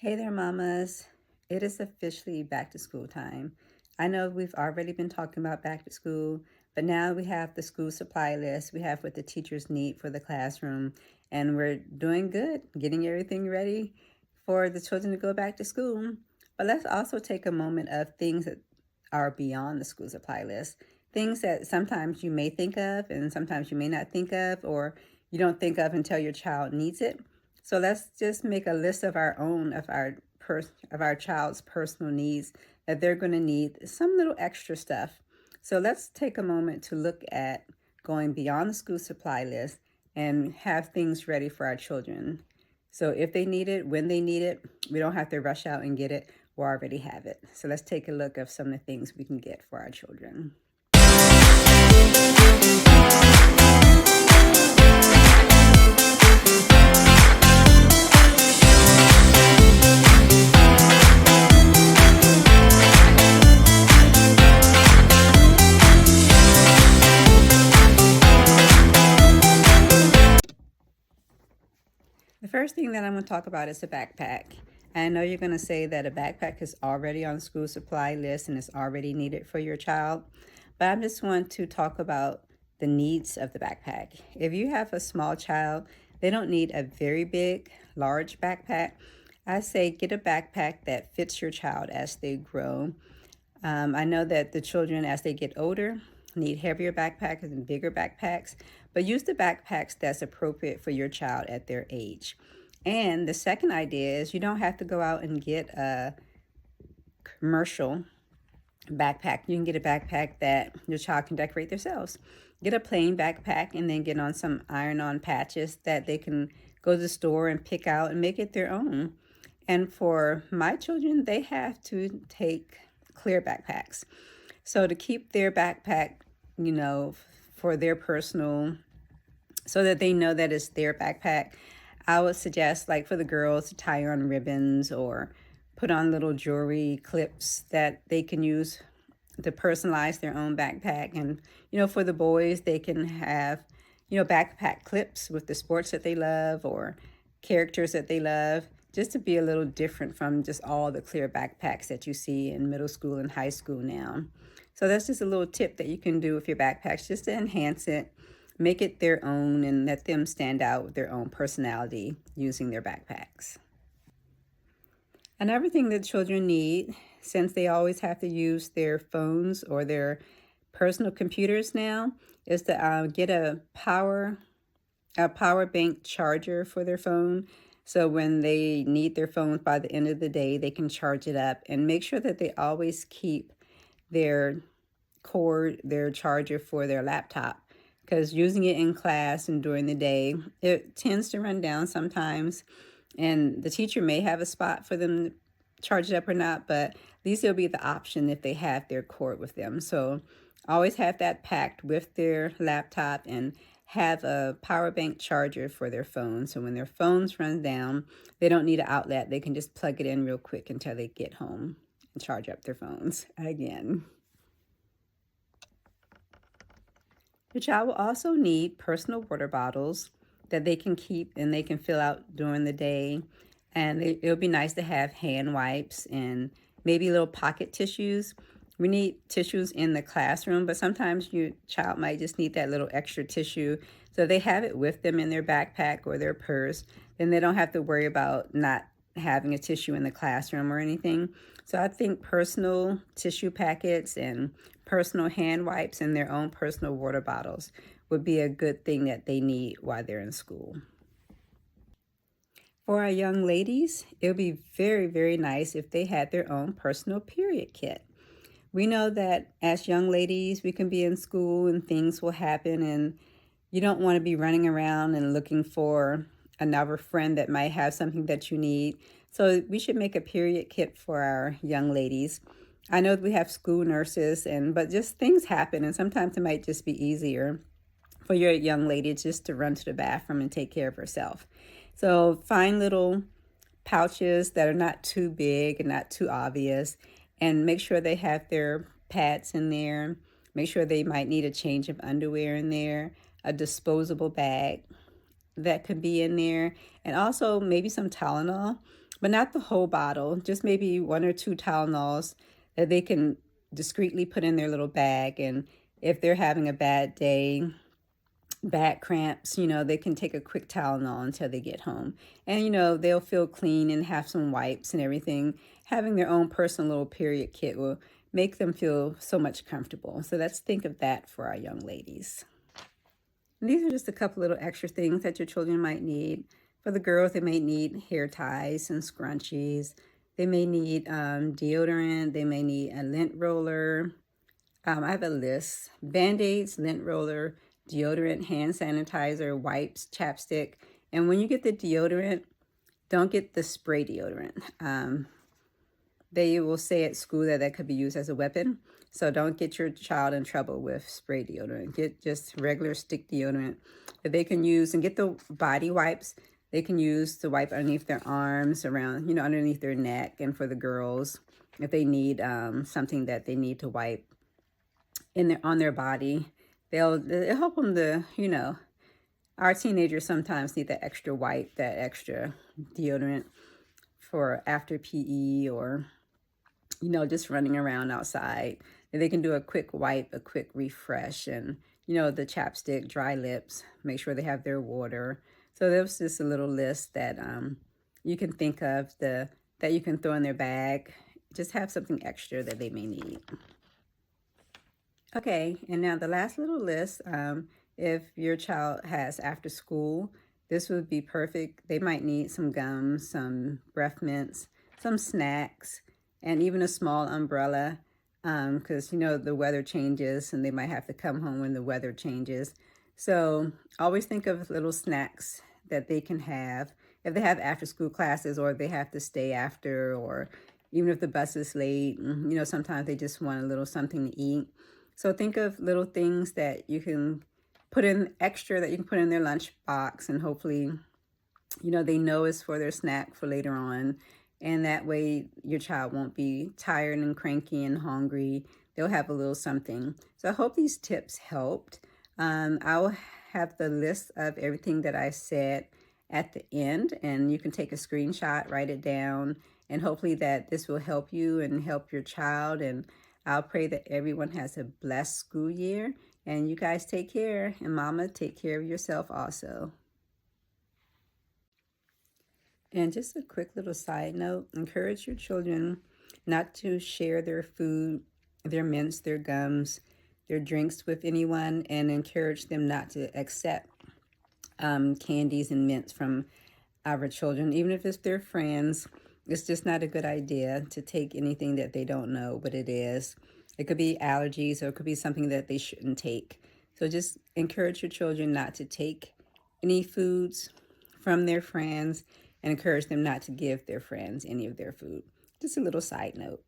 Hey there, mamas. It is officially back to school time. I know we've already been talking about back to school, but now we have the school supply list. We have what the teachers need for the classroom, and we're doing good, getting everything ready for the children to go back to school. But let's also take a moment of things that are beyond the school supply list. Things that sometimes you may think of and sometimes you may not think of, or you don't think of until your child needs it. So let's just make a list of our own of our child's personal needs that they're going to need some little extra stuff. So let's take a moment to look at going beyond the school supply list and have things ready for our children. So if they need it, when they need it, we don't have to rush out and get it. We already have it. So let's take a look at some of the things we can get for our children. The first thing that I'm going to talk about is a backpack. I know you're going to say that a backpack is already on the school supply list and is already needed for your child, but I just want to talk about the needs of the backpack. If you have a small child, they don't need a very big, large backpack. I say get a backpack that fits your child as they grow. I know that the children, as they get older, need heavier backpacks and bigger backpacks, but use the backpacks that's appropriate for your child at their age. And the second idea is you don't have to go out and get a commercial backpack. You can get a backpack that your child can decorate themselves. Get a plain backpack and then get on some iron-on patches that they can go to the store and pick out and make it their own. And for my children, they have to take clear backpacks. So to keep their backpack, for their personal, so that they know that it's their backpack, I would suggest, like for the girls, to tie on ribbons or put on little jewelry clips that they can use to personalize their own backpack. And, for the boys, they can have, backpack clips with the sports that they love or characters that they love, just to be a little different from just all the clear backpacks that you see in middle school and high school now. So that's just a little tip that you can do with your backpacks just to enhance it, make it their own, and let them stand out with their own personality using their backpacks. Another thing that children need, since they always have to use their phones or their personal computers now, is to get a power bank charger for their phone. So when they need their phones by the end of the day, they can charge it up, and make sure that they always keep their charger for their laptop, because using it in class and during the day, it tends to run down sometimes, and the teacher may have a spot for them to charge it up or not, but at least it'll be the option if they have their cord with them. So always have that packed with their laptop, and have a power bank charger for their phone. So when their phones run down, they don't need an outlet. They can just plug it in real quick until they get home and charge up their phones again. Your child will also need personal water bottles that they can keep and they can fill out during the day. And it'll be nice to have hand wipes and maybe little pocket tissues. We need tissues in the classroom, but sometimes your child might just need that little extra tissue. So they have it with them in their backpack or their purse, then they don't have to worry about not having a tissue in the classroom or anything. So I think personal tissue packets and personal hand wipes and their own personal water bottles would be a good thing that they need while they're in school. For our young ladies, it would be very, very nice if they had their own personal period kit. We know that as young ladies, we can be in school and things will happen, and you don't want to be running around and looking for another friend that might have something that you need. So we should make a period kit for our young ladies. I know we have school nurses, but just things happen, and sometimes it might just be easier for your young lady just to run to the bathroom and take care of herself. So find little pouches that are not too big and not too obvious, and make sure they have their pads in there. Make sure they might need a change of underwear in there, a disposable bag that could be in there, and also maybe some Tylenol but not the whole bottle, just maybe 1 or 2 Tylenols that they can discreetly put in their little bag. And if they're having a bad day, back cramps, they can take a quick Tylenol until they get home. And, they'll feel clean and have some wipes and everything. Having their own personal little period kit will make them feel so much comfortable. So let's think of that for our young ladies. And these are just a couple little extra things that your children might need. For the girls, they may need hair ties and scrunchies. They may need deodorant. They may need a lint roller. I have a list: Band-Aids, lint roller, deodorant, hand sanitizer, wipes, chapstick. And when you get the deodorant, don't get the spray deodorant. They will say at school that that could be used as a weapon. So don't get your child in trouble with spray deodorant. Get just regular stick deodorant that they can use, and get the body wipes they can use to wipe underneath their arms, around, underneath their neck. And for the girls, if they need something that they need to wipe on their body, they'll help them to, our teenagers sometimes need that extra wipe, that extra deodorant for after PE, or, just running around outside. And they can do a quick wipe, a quick refresh, and, the chapstick, dry lips, make sure they have their water. So there's just a little list that you can think of that you can throw in their bag. Just have something extra that they may need. Okay, and now the last little list, if your child has after school, this would be perfect. They might need some gum, some breath mints, some snacks, and even a small umbrella, because, the weather changes and they might have to come home when the weather changes. So always think of little snacks that they can have if they have after school classes, or if they have to stay after, or even if the bus is late. Sometimes they just want a little something to eat. So think of little things that you can put in extra, that you can put in their lunchbox, and hopefully, they know it's for their snack for later on. And that way your child won't be tired and cranky and hungry. They'll have a little something. So I hope these tips helped. I'll have the list of everything that I said at the end, and you can take a screenshot, write it down, and hopefully that this will help you and help your child. And I'll pray that everyone has a blessed school year, and you guys take care, and Mama, take care of yourself also. And just a quick little side note, encourage your children not to share their food, their mints, their gums, their drinks with anyone, and encourage them not to accept candies and mints from our children, even if it's their friends. It's just not a good idea to take anything that they don't know what it is. It could be allergies, or it could be something that they shouldn't take. So just encourage your children not to take any foods from their friends, and encourage them not to give their friends any of their food. Just a little side note.